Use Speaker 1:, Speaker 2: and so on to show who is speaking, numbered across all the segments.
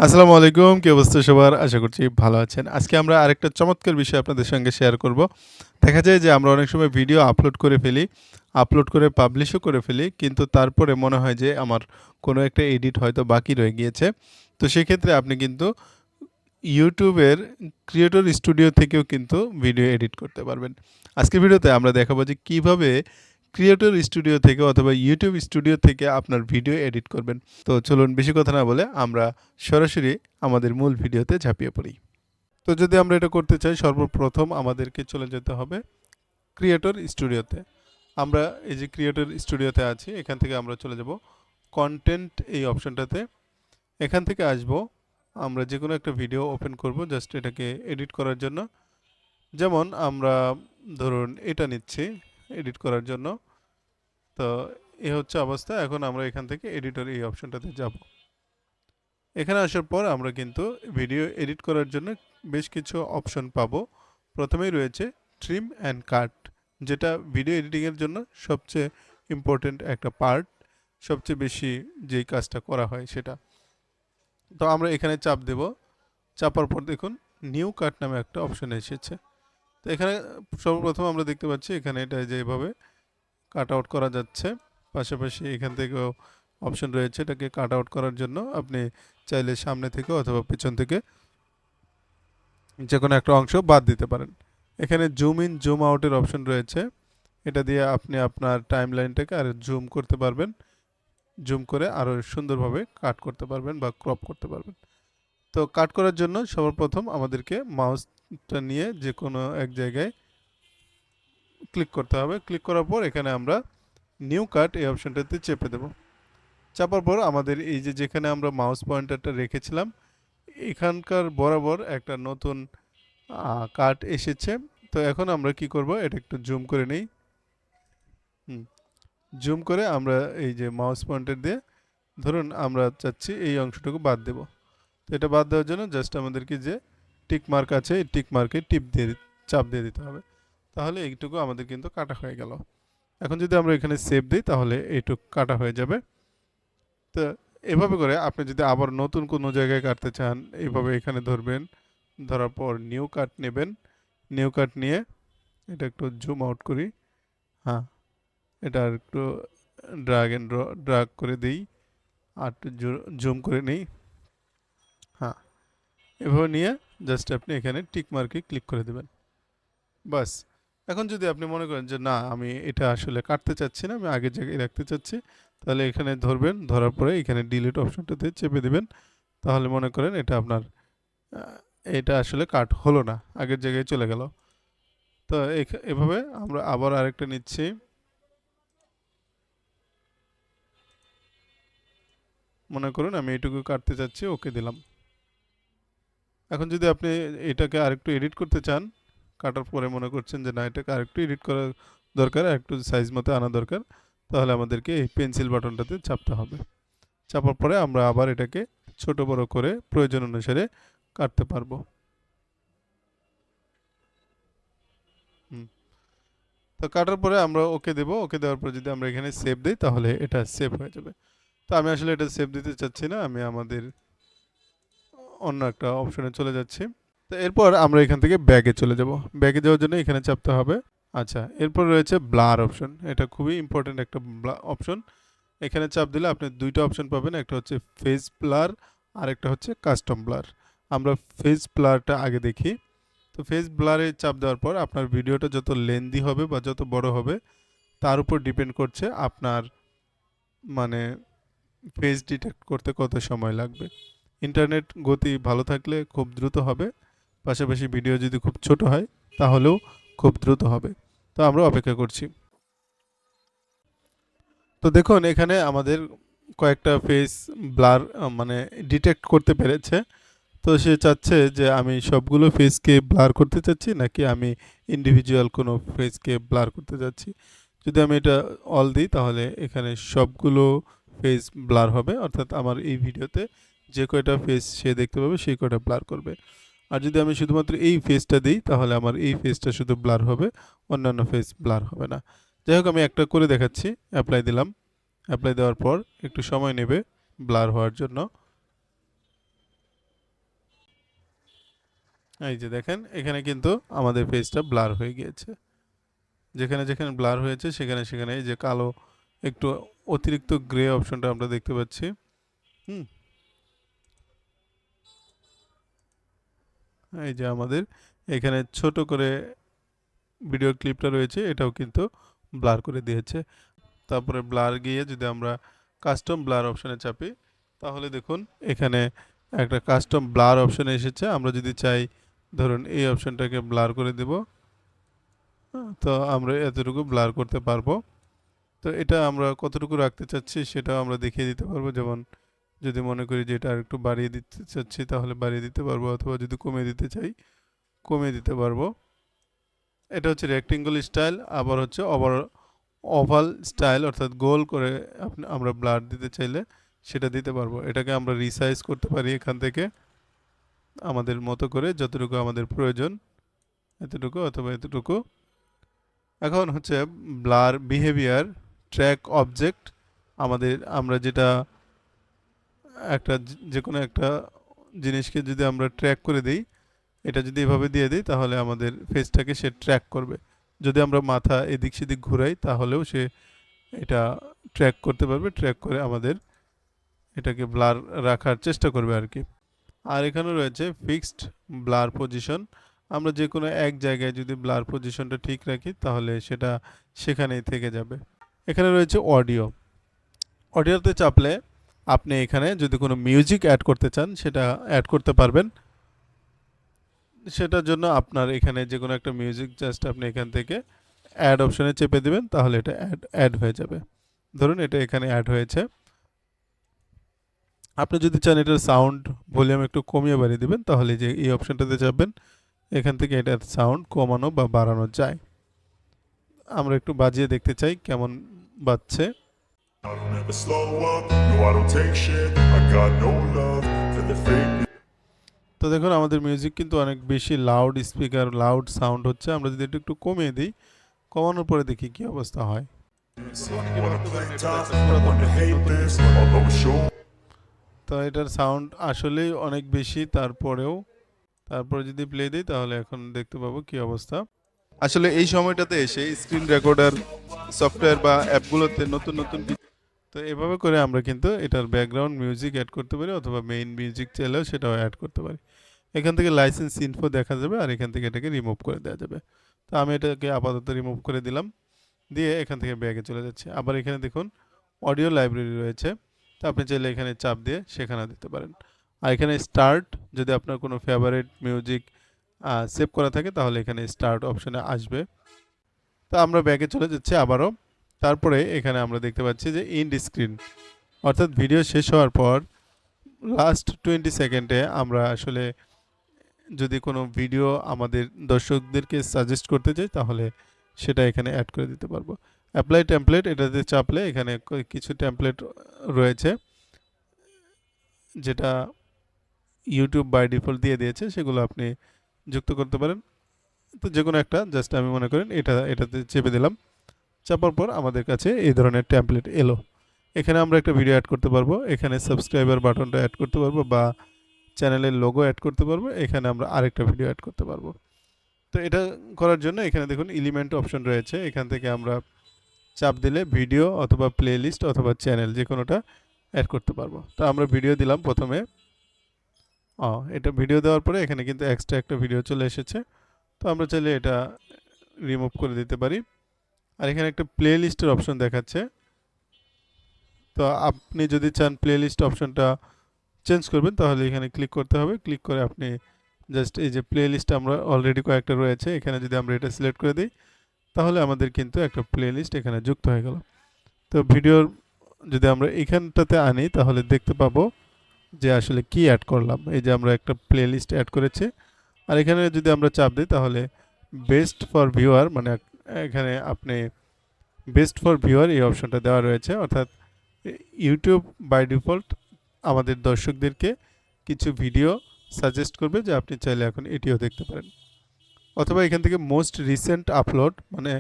Speaker 1: আসসালামু আলাইকুম। কি অবস্থা সবার? আশা করছি ভালো আছেন। আজকে আমরা আরেকটা চমৎকার বিষয় আপনাদের সঙ্গে শেয়ার করব। দেখা যায় যে আমরা অনেক সময় ভিডিও আপলোড করে ফেলি, আপলোড করে পাবলিশও করে ফেলি। কিন্তু তারপরে মনে হয় যে আমার কোনো একটা এডিট হয়তো বাকি রয়ে গিয়েছে। তো সেক্ষেত্রে আপনি কিন্তু YouTube এর ক্রিয়েটর স্টুডিও থেকেও কিন্তু ভিডিও এডিট করতে পারবেন। আজকের ভিডিওতে আমরা দেখাবো যে কিভাবে ক্রিয়েটর স্টুডিও থেকে অথবা YouTube স্টুডিও থেকে আপনার ভিডিও এডিট করবেন। তো চলুন বেশি কথা না বলে আমরা সরাসরি আমাদের মূল ভিডিওতে ঝাঁপিয়ে পড়ি। তো যদি আমরা এটা করতে চাই সর্বপ্রথম আমাদেরকে চলে যেতে হবে ক্রিয়েটর স্টুডিওতে। আমরা এই যে ক্রিয়েটর স্টুডিওতে আছি এখান থেকে আমরা চলে যাব কন্টেন্ট এই অপশনটাতে। এখান থেকে আসব আমরা যে কোনো একটা ভিডিও ওপেন করব জাস্ট এটাকে এডিট করার জন্য। যেমন আমরা ধরুন এটা নিচ্ছি এডিট করার জন্য। তো এ হচ্ছে অবস্থা। এখন আমরা এখান থেকে এডিটর এই অপশনটাতে যাব। এখানে আসার পর আমরা কিন্তু ভিডিও এডিট করার জন্য বেশ কিছু অপশন পাবো। প্রথমেই রয়েছে ট্রিম অ্যান্ড কাট, যেটা ভিডিও এডিটিংয়ের জন্য সবচেয়ে ইম্পর্ট্যান্ট একটা পার্ট, সবচেয়ে বেশি যেই কাজটা করা হয় সেটা। তো আমরা এখানে চাপ দেব। চাপার পর দেখুন নিউ কাট নামে একটা অপশন এসেছে। তো এখানে সর্বপ্রথম আমরা দেখতে পাচ্ছি এখানে এটা যে এভাবে কাট আউট করা যাচ্ছে। পাশাপাশি এখান থেকেও অপশন রয়েছে এটাকে কাট আউট করার জন্য। আপনি চাইলে সামনে থেকে অথবা পেছন থেকে যে কোনো একটা অংশ বাদ দিতে পারেন। এখানে জুম ইন জুম আউটের অপশন রয়েছে। এটা দিয়ে আপনি আপনার টাইমলাইনটাকে আর জুম করতে পারবেন। জুম করে আরও সুন্দরভাবে কাট করতে পারবেন বা ক্রপ করতে পারবেন। তো কাট করার জন্য সর্বপ্রথম আমাদেরকে মাউসটা নিয়ে যে কোনো এক জায়গায় ক্লিক করতে হবে। ক্লিক করার পর এখানে আমরা নিউ কাট এই অপশনটাতে চেপে দেব। চাপার পর আমাদের এই যে যেখানে আমরা মাউস পয়েন্টারটা রেখেছিলাম এখানকার বরাবর একটা নতুন কাট এসেছে। তো এখন আমরা কি করব, এটা একটু জুম করে নেই। জুম করে আমরা এই যে মাউস পয়েন্টার দিয়ে ধরুন আমরা চাচ্ছি এই অংশটুকু বাদ দেব। তো এটা বাদ দেওয়ার জন্য জাস্ট আমাদেরকে যে টিক মার্ক আছে এই টিক মার্কে চাপ দিয়ে দিতে হবে। তাহলে এইটুকু আমাদের কিন্তু কাটা হয়ে গেল। এখন যদি আমরা এখানে সেভ দিই তাহলে এইটুকু কাটা হয়ে যাবে। তো এভাবে করে আপনি যদি আবার নতুন কোনো জায়গায় কাটতে চান এইভাবে এখানে ধরবেন, ধরার পর নিউ কাট নেবেন। নিউ কাট নিয়ে এটা একটু জুম আউট করি। হ্যাঁ, এটা আর একটু ড্রাগ করে দিই আর একটু জুম করে নিই। হ্যাঁ, এভাবে নিয়ে জাস্ট আপনি এখানে টিক মার্কে ক্লিক করে দেবেন। বাস। এখন যদি আপনি মনে করেন যে না আমি এটা আসলে কাটতে চাচ্ছি না, আমি আগের জায়গায় রাখতে চাচ্ছি, তাহলে এখানে ধরবেন, ধরার পরে এখানে ডিলিট অপশনটাতে চেপে দেবেন। তাহলে মনে করেন এটা আপনার এটা আসলে কাট হলো না, আগের জায়গায় চলে গেল। তো এভাবে আমরা আবার আরেকটা নিচ্ছি। মনে করুন আমি এইটুকু কাটতে চাচ্ছি, ওকে দিলাম। এখন যদি আপনি এটাকে আরেকটু এডিট করতে চান, কাটার পরে মনে করছেন যে না এটাকে আরেকটু এডিট করা দরকার, একটু সাইজ মতো আনা দরকার, তাহলে আমাদেরকে এই পেন্সিল বাটনটাতে চাপতে হবে। চাপার পরে আমরা আবার এটাকে ছোট বড় করে প্রয়োজন অনুসারে কাটতে পারবো। হুম। তো কাটার পরে আমরা ওকে দেব। ওকে দেওয়ার পর যদি আমরা এখানে সেভ দিই তাহলে এটা সেভ হয়ে যাবে। তো আমি আসলে এটা সেভ দিতে চাচ্ছি না, আমি আমাদের অন্য একটা অপশনে চলে যাচ্ছি। তো এরপর আমরা এখান থেকে ব্যাগে চলে যাব। ব্যাগে যাওয়ার জন্য এখানে চাপতে হবে। আচ্ছা, এরপর রয়েছে ব্লার অপশন। এটা খুবই ইম্পর্টেন্ট একটা অপশন। এখানে চাপ দিলে আপনি দুইটা অপশন পাবেন, একটা হচ্ছে ফেস ব্লার আর একটা হচ্ছে কাস্টম ব্লার। আমরা ফেস ব্লারটা আগে দেখি। তো ফেস ব্লারে চাপ দেওয়ার পর আপনার ভিডিওটা যত লেন্দি হবে বা যত বড় হবে তার উপর ডিপেন্ড করছে আপনার মানে ফেস ডিটেক্ট করতে কত সময় লাগবে। ইন্টারনেট গতি ভালো থাকলে খুব দ্রুত হবে, পাশাপাশি ভিডিও যদি খুব ছোট হয় তাহলেও খুব দ্রুত হবে। তো আমরা অপেক্ষা করছি। তো দেখুন এখানে আমাদের কয়েকটা ফেস ব্লার মানে ডিটেক্ট করতে পেরেছে। তো সে চাচ্ছে যে আমি সবগুলো ফেসকে ব্লার করতে চাচ্ছি নাকি আমি ইন্ডিভিজুয়াল কোনো ফেসকে ব্লার করতে চাচ্ছি। যদি আমি এটা অল দিই তাহলে এখানে সবগুলো ফেস ব্লার হবে, অর্থাৎ আমার এই ভিডিওতে যে কয়টা ফেস সে দেখতে পাবে সেই কয়টা ব্লার করবে। আর যদি আমি শুধুমাত্র এই ফেসটা দিই তাহলে আমার এই ফেসটা শুধু ব্লার হবে, অন্যান্য ফেস ব্লার হবে না। যাই হোক আমি একটা করে দেখাচ্ছি। অ্যাপ্লাই দিলাম। অ্যাপ্লাই দেওয়ার পর একটু সময় নেবে ব্লার হওয়ার জন্য। এই যে দেখেন এখানে কিন্তু আমাদের পেজটা ব্লার হয়ে গিয়েছে। যেখানে যেখানে ব্লার হয়েছে সেখানে সেখানে এই যে কালো একটু অতিরিক্ত গ্রে অপশনটা আমরা দেখতে পাচ্ছি। হুম, এই যে আমাদের এখানে ছোট করে ভিডিও ক্লিপটা রয়েছে এটাও কিন্তু ব্লার করে দিয়েছে। তারপরে ব্লার গিয়ে যদি আমরা কাস্টম ব্লার অপশনে চাপি তাহলে দেখুন এখানে একটা কাস্টম ব্লার অপশনে এসেছে। আমরা যদি চাই ধরুন এই অপশনটাকে ব্লার করে দেব, তো আমরা এতটুকু ব্লার করতে পারবো। তো এটা আমরা কতটুকু রাখতে চাচ্ছি সেটাও আমরা দেখিয়ে দিতে পারবো। যেমন যদি মনে করি যে এটা আরেকটু বাড়িয়ে দিতে চাচ্ছি তাহলে বাড়িয়ে দিতে পারবো, অথবা যদি কমিয়ে দিতে চাই কমিয়ে দিতে পারবো। এটা হচ্ছে রেক্টেঙ্গল স্টাইল, আবার হচ্ছে ওভাল স্টাইল, অর্থাৎ গোল করে আমরা ব্লার দিতে চাইলে সেটা দিতে পারবো। এটাকে আমরা রিসাইজ করতে পারি এখান থেকে আমাদের মতো করে, যতটুকু আমাদের প্রয়োজন এতটুকু অথবা এতটুকু। এখন হচ্ছে ব্লার বিহেভিয়ার ট্র্যাক অবজেক্ট। আমরা যেটা একটা যে কোনো একটা জিনিসকে যদি আমরা ট্র্যাক করে দিই, এটা যদি এভাবে দিয়ে দিই তাহলে আমাদের ফেসটাকে সে ট্র্যাক করবে। যদি আমরা মাথা এদিক সেদিক ঘুরাই তাহলেও সে এটা ট্র্যাক করতে পারবে, ট্র্যাক করে আমাদের এটাকে ব্লার রাখার চেষ্টা করবে আর কি। আর এখানে রয়েছে ফিক্সড ব্লার পজিশন। আমরা যে কোনো এক জায়গায় যদি ব্লার পজিশনটা ঠিক রাখি তাহলে সেটা সেখানেই থেকে যাবে। এখানে রয়েছে অডিও। অডিওতে চাপলে আপনি এখানে যদি কোনো মিউজিক অ্যাড করতে চান সেটা অ্যাড করতে পারবেন। সেটার জন্য আপনার এখানে যে কোনো একটা মিউজিক জাস্ট আপনি এখান থেকে অ্যাড অপশনে চেপে দেবেন তাহলে এটা অ্যাড হয়ে যাবে। ধরুন এটা এখানে অ্যাড হয়েছে। আপনি যদি চান এটার সাউন্ড ভলিউম একটু কমিয়ে বাড়িয়ে দিবেন তাহলে যে এই অপশনটাতে যাবেন, এখান থেকে এটার সাউন্ড কমানো বা বাড়ানো যায়। আমরা একটু বাজিয়ে দেখতে চাই কেমন বাজছে।
Speaker 2: I don't ever slow up, no I don't take shit, I got no love for the fake.
Speaker 1: তো দেখুন আমাদের মিউজিক কিন্তু অনেক বেশি লাউড স্পিকার, লাউড সাউন্ড হচ্ছে। আমরা যদি এটা একটু কমিয়ে দিই, কমানোর পরে দেখি কি অবস্থা হয়। তো এটার সাউন্ড আসলেই অনেক বেশি, তারপরে যদি প্লে দিই তাহলে এখন দেখতে পাবো কি অবস্থা। আসলে এই সময়টাতে এসে স্ক্রিন রেকর্ডার সফটওয়্যার বা অ্যাপগুলোতে নতুন নতুন তো এভাবে করে আমরা কিন্তু এটার ব্যাকগ্রাউন্ড মিউজিক অ্যাড করতে পারি, অথবা মেইন মিউজিক চাইলেও সেটাও অ্যাড করতে পারি। এখান থেকে লাইসেন্স ইনফো দেখা যাবে আর এখান থেকে এটাকে রিমুভ করে দেওয়া যাবে। তো আমি এটাকে আপাতত রিমুভ করে দিলাম, দিয়ে এখান থেকে ব্যাগে চলে যাচ্ছে। আবার এখানে দেখুন অডিও লাইব্রেরি রয়েছে, তো আপনি চাইলে এখানে চাপ দিয়ে সেখানে দিতে পারেন। আর এখানে স্টার্ট, যদি আপনার কোনো ফেভারিট মিউজিক সেভ করা থাকে তাহলে এখানে স্টার্ট অপশনে আসবে। তো আমরা ব্যাগে চলে যাচ্ছি আবারও। তারপরে এখানে আমরা দেখতে পাচ্ছি যে ইন্ড স্ক্রিন, অর্থাৎ ভিডিও শেষ হওয়ার পর লাস্ট 20 সেকেন্ডে আমরা আসলে যদি কোনো ভিডিও আমাদের দর্শকদেরকে সাজেস্ট করতে চাই তাহলে সেটা এখানে অ্যাড করে দিতে পারবো। অ্যাপ্লাই টেমপ্লেট, এটাতে চাপলে এখানে কিছু টেমপ্লেট রয়েছে যেটা ইউটিউব বাই ডিফল্ট দিয়ে দিয়েছে, সেগুলো আপনি যুক্ত করতে পারেন। তো যে কোনো একটা জাস্ট আমি মনে করেন এটাতে চেপে দিলাম। চাপার পর আমাদের কাছে এই ধরনের টেমপ্লেট এলো। এখানে আমরা একটা ভিডিও অ্যাড করতে পারবো, এখানে সাবস্ক্রাইবার বাটনটা অ্যাড করতে পারবো, বা চ্যানেলের লোগো অ্যাড করতে পারবো, এখানে আমরা আরেকটা ভিডিও অ্যাড করতে পারবো। তো এটা করার জন্য এখানে দেখুন এলিমেন্ট অপশন রয়েছে, এখান থেকে আমরা চাপ দিলে ভিডিও অথবা প্লেলিস্ট অথবা চ্যানেল যে কোনোটা অ্যাড করতে পারবো। তো আমরা ভিডিও দিলাম প্রথমে। এটা ভিডিও দেওয়ার পরে এখানে কিন্তু এক্সট্রা একটা ভিডিও চলে এসেছে। তো আমরা চাইলে এটা রিমুভ করে দিতে পারি। আর এখানে একটা প্লে লিস্টের অপশন দেখাচ্ছে। তো আপনি যদি চান প্লে লিস্ট অপশনটা চেঞ্জ করবেন তাহলে এখানে ক্লিক করতে হবে। ক্লিক করে আপনি জাস্ট এই যে প্লে লিস্ট আমরা অলরেডি কয়েকটা রয়েছে, এখানে যদি আমরা এটা সিলেক্ট করে দিই তাহলে আমাদের কিন্তু একটা প্লে লিস্ট এখানে যুক্ত হয়ে গেল। তো ভিডিওর যদি আমরা এখানটাতে আনি তাহলে দেখতে পাবো যে আসলে কি অ্যাড করলাম। এই যে আমরা একটা প্লে লিস্ট অ্যাড করেছি, আর এখানে যদি আমরা চাপ দিই তাহলে বেস্ট ফর ভিউয়ার, মানে এখানে আপনি বেস্ট ফর ভিউয়ার এই অপশনটা দেওয়া রয়েছে, অর্থাৎ ইউটিউব বাই ডিফল্ট আমাদের দর্শকদেরকে কিছু ভিডিও সাজেস্ট করবে যে আপনি চাইলে এখন এটিও দেখতে পারেন। অথবা এখান থেকে মোস্ট রিসেন্ট আপলোড, মানে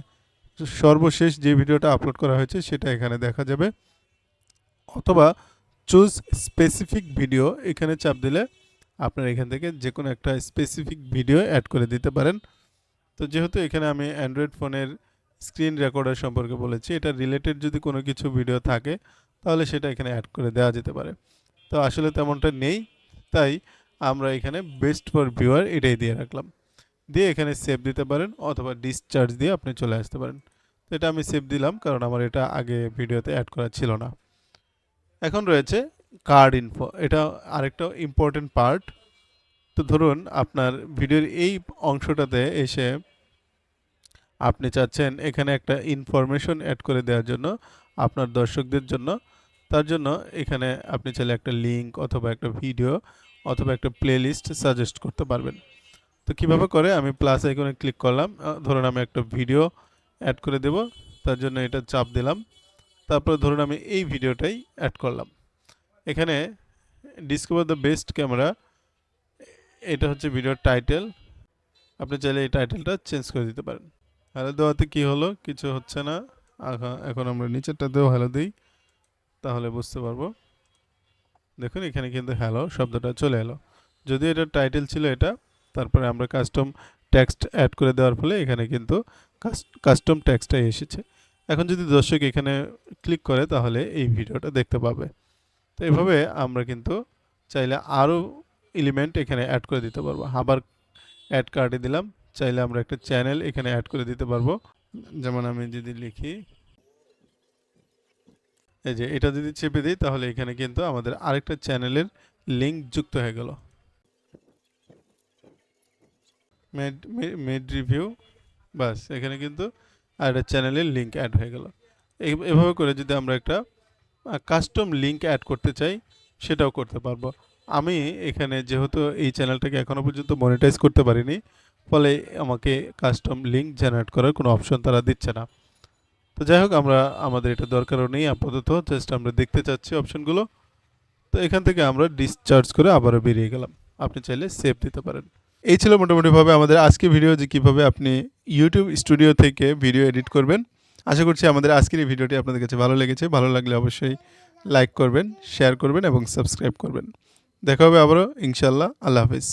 Speaker 1: সর্বশেষ যে ভিডিওটা আপলোড করা হয়েছে সেটা এখানে দেখা যাবে। অথবা চুজ স্পেসিফিক ভিডিও, এখানে চাপ দিলে আপনারা এখান থেকে যে কোনো একটা স্পেসিফিক ভিডিও অ্যাড করে দিতে পারেন। তো যেহেতু এখানে আমি অ্যান্ড্রয়েড ফোনের স্ক্রিন রেকর্ডার সম্পর্কে বলেছি, এটা রিলেটেড যদি কোনো কিছু ভিডিও থাকে তাহলে সেটা এখানে অ্যাড করে দেওয়া যেতে পারে। তো আসলে তেমনটা নেই, তাই আমরা এখানে বেস্ট ফর ভিউয়ার এটাই দিয়ে রাখলাম। দিয়ে এখানে সেভ দিতে পারেন অথবা ডিসচার্জ দিয়ে আপনি চলে আসতে পারেন। তো এটা আমি সেভ দিলাম কারণ আমার এটা আগে ভিডিওতে অ্যাড করা ছিল না। এখন রয়েছে কার্ড ইনফো, এটা আরেকটা ইম্পর্টেন্ট পার্ট। তো ধরুন আপনার ভিডিওর এই অংশটাতে এসে আপনি চাচ্ছেন এখানে একটা ইনফরমেশন অ্যাড করে দেওয়ার জন্য আপনার দর্শকদের জন্য। তার জন্য এখানে আপনি চাইলে একটা লিঙ্ক অথবা একটা ভিডিও অথবা একটা প্লেলিস্ট সাজেস্ট করতে পারবেন। তো কিভাবে করে, আমি প্লাস আইকনে ক্লিক করলাম, ধরুন আমি একটা ভিডিও অ্যাড করে দেব, তার জন্য এটা চাপ দিলাম। তারপরে ধরুন আমি এই ভিডিওটাই অ্যাড করলাম। এখানে ডিসকভার দ্য বেস্ট ক্যামেরা, এটা হচ্ছে ভিডিওর টাইটেল। আপনি চাইলে এই টাইটেলটা চেঞ্জ করে দিতে পারেন। হ্যালো দেওয়াতে কি হলো, কিছু হচ্ছে না। এখন আমরা নিচেরটাতেও হ্যালো দিই, তাহলে বুঝতে পারবো। দেখুন এখানে কিন্তু হ্যালো শব্দটা চলে এলো, যদিও এটা টাইটেল ছিল এটা। তারপরে আমরা কাস্টম টেক্সট অ্যাড করে দেওয়ার ফলে এখানে কিন্তু কাস্টম টেক্সটটাই এসেছে। এখন যদি দর্শক এখানে ক্লিক করে তাহলে এই ভিডিওটা দেখতে পাবে। তো এভাবে আমরা কিন্তু চাইলে আরও এলিমেন্ট এখানে অ্যাড করে দিতে পারবো। আবার অ্যাড কার্ডে দিলাম, চাইলে আমরা একটা চ্যানেল এখানে অ্যাড করে দিতে পারবো। যেমন আমি যদি লিখি, এই যে এটা যদি চেপে দিই তাহলে এখানে কিন্তু আমাদের আরেকটা চ্যানেলের লিঙ্ক যুক্ত হয়ে গেল। মেড রিভিউ, বাস এখানে কিন্তু আরেকটা চ্যানেলের লিঙ্ক অ্যাড হয়ে গেল। এভাবে করে যদি আমরা একটা কাস্টম লিঙ্ক অ্যাড করতে চাই সেটাও করতে পারবো। আমি এখানে যেহেতু এই চ্যানেলটাকে এখনও পর্যন্ত মনিটাইজ করতে পারিনি, ফলে আমাকে কাস্টম লিঙ্ক জেনারেট করার কোনো অপশন তারা দিচ্ছে না। তো যাই হোক, আমাদের এটা দরকারও নেই আপাতত, জাস্ট আমরা দেখতে চাচ্ছি অপশনগুলো। তো এখান থেকে আমরা ডিসচার্জ করে আবারও বেরিয়ে গেলাম। আপনি চাইলে সেভ দিতে পারেন। এই ছিল মোটামুটিভাবে আমাদের আজকে ভিডিও, যে কীভাবে আপনি ইউটিউব স্টুডিও থেকে ভিডিও এডিট করবেন। আশা করছি আমাদের আজকের এই ভিডিওটি আপনাদের কাছে ভালো লেগেছে। ভালো লাগলে অবশ্যই লাইক করবেন, শেয়ার করবেন এবং সাবস্ক্রাইব করবেন। দেখা হবে আবারও ইনশাআল্লাহ। আল্লাহ হাফিজ।